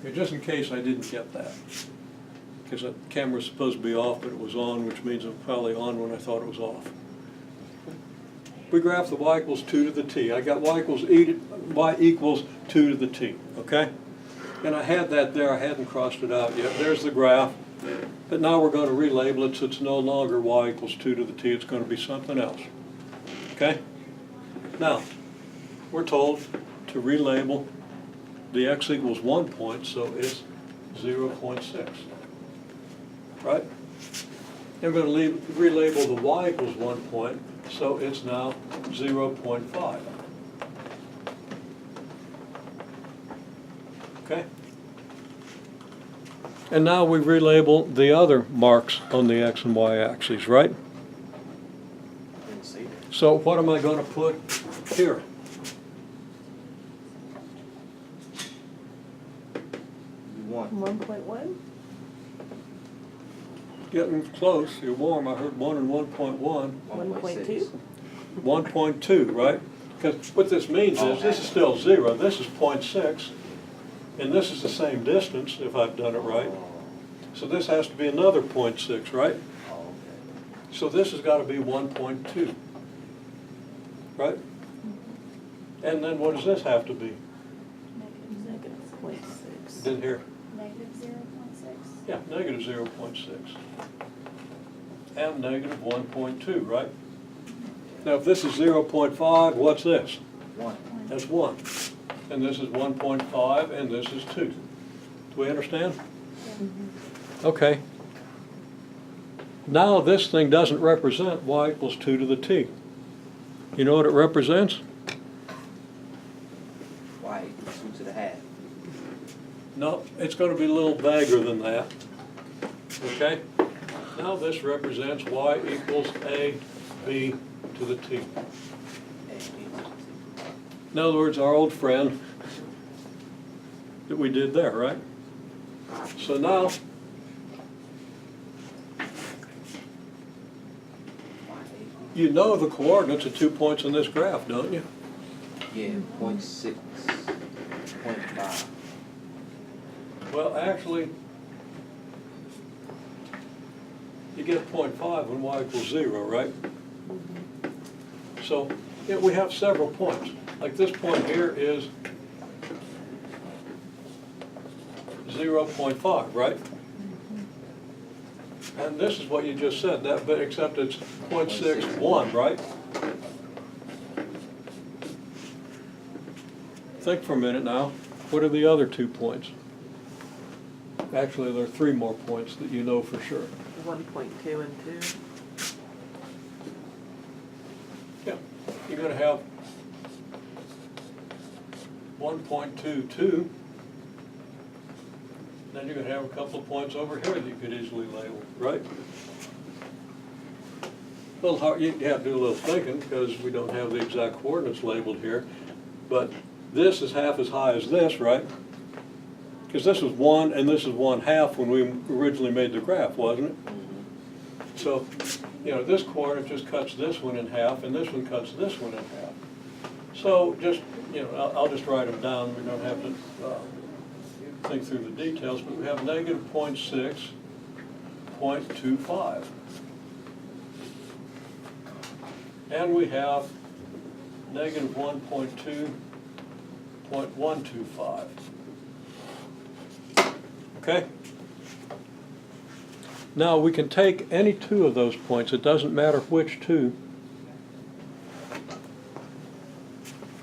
Okay, just in case I didn't get that. Because the camera's supposed to be off, but it was on, which means it was probably on when I thought it was off. We graph the y equals 2 to the t. I got y equals 2 to the t, okay? And I had that there, I hadn't crossed it out yet. There's the graph. But now we're going to relabel it so it's no longer y equals 2 to the t, it's going to be something else. Okay? Now, we're told to relabel the x equals 1 point, so it's 0.6. Right? And we're going to relabel the y equals 1 point, so it's now 0.5. Okay? And now we relabel the other marks on the x and y axes, right? So what am I going to put here? You want 1.1? Getting close. You're warm. I heard 1 and 1.1. 1.2? 1.2, right? Because what this means is this is still 0. This is 0.6. And this is the same distance, if I've done it right. So this has to be another 0.6, right? So this has got to be 1.2. Right? And then what does this have to be? Negative 0.6. Didn't hear. Negative 0.6. Yeah, negative 0.6. And negative 1.2, right? Now if this is 0.5, what's this? 1. That's 1. And this is 1.5, and this is 2. Do we understand? Okay. Now this thing doesn't represent y equals 2 to the t. You know what it represents? Y equals 2 to the half. No, it's going to be a little vaguer than that. Okay? Now this represents y equals a b to the t. In other words, our old friend that we did there, right? So now, you know the coordinates of 2 points in this graph, don't you? Yeah, 0.6, 0.5. Well, actually, you get 0.5 when y equals 0, right? So yeah, we have several points. Like this point here is 0.5, right? And this is what you just said, that bit, except it's 0.61, right? Think for a minute now. What are the other 2 points? Actually, there are 3 more points that you know for sure. 1.2 and 2. Yeah, you're going to have 1.22. Then you're going to have a couple of points over here that you could easily label, right? A little hard, you have to do a little thinking because we don't have the exact coordinates labeled here. But this is half as high as this, right? Because this was 1 and this is 1/2 when we originally made the graph, wasn't it? So, you know, this coordinate just cuts this one in half and this one cuts this one in half. So just, you know, I'll just write them down. We don't have to think through the details, but we have negative 0.6, 0.25. And we have negative 1.2, 0.125. Okay? Now we can take any 2 of those points, it doesn't matter which 2,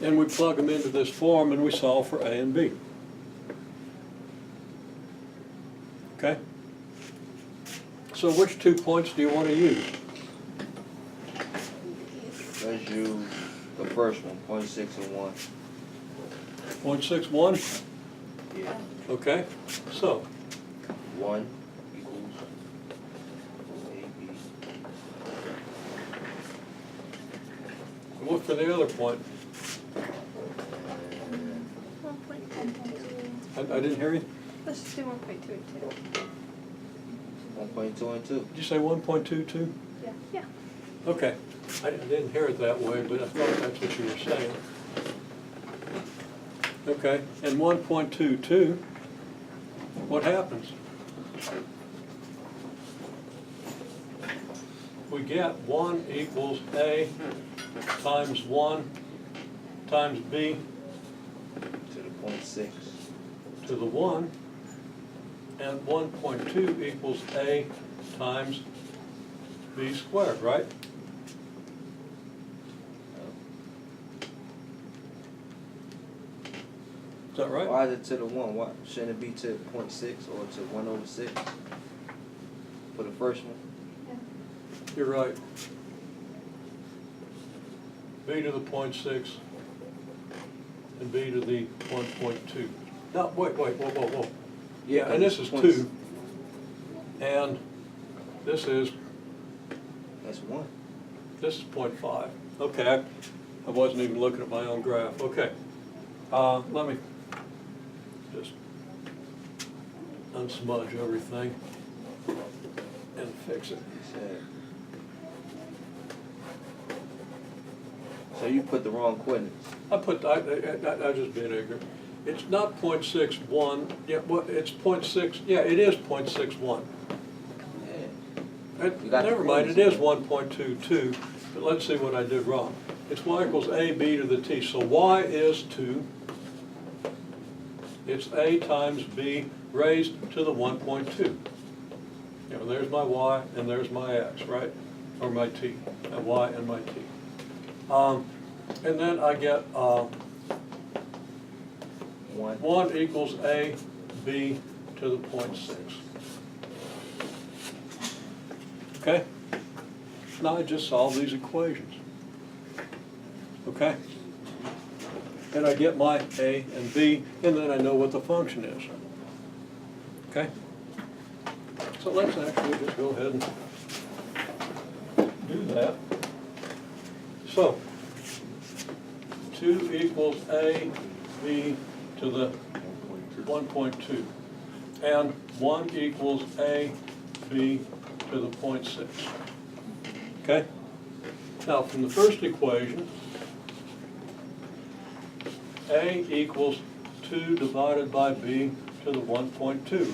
and we plug them into this form and we solve for A and B. Okay? So which 2 points do you want to use? Let's use the first one, 0.6 and 1. 0.61? Yeah. Okay, so 1 equals AB. look for the other point. 1.2. I didn't hear you. Let's just do 1.2 and 2. 1.2 and 2. Did you say 1.22? Yeah. Yeah. Okay, I didn't hear it that way, but I thought that's what you were saying. Okay, and 1.22 what happens? We get 1 equals A times 1 times B To the 0.6. to the 1, and 1.2 equals A times B squared, right? Is that right? Why is it to the 1? Why shouldn't it be to 0.6 or to 1/6 for the first one? You're right. B to the 0.6 and B to the 1.2. No, wait, whoa. Yeah, and this is 2, and this is That's 1. This is 0.5. Okay, I wasn't even looking at my own graph. Okay, let me just unsmudge everything and fix it. So you put the wrong coordinates. I just being ignorant. It's not 0.61. Yeah, what? It's 0.6. Yeah, it is 0.61. Yeah. You got the Never mind. It is coordinates. 1.22. But let's see what I did wrong. It's y equals a b to the t. So y is 2. It's a times b raised to the 1.2. You know, there's my y and there's my x, right? Or my t. My y and my t. And then I get 1 equals a b to the 0.6. Okay? Now I just solve these equations. Okay? And I get my a and b, and then I know what the function is. Okay? So let's actually just go ahead and do that. So, 2 equals a b to the 1.2. And 1 equals a b to the 0.6. Okay? Now, from the first equation, a equals 2 divided by b to the 1.2.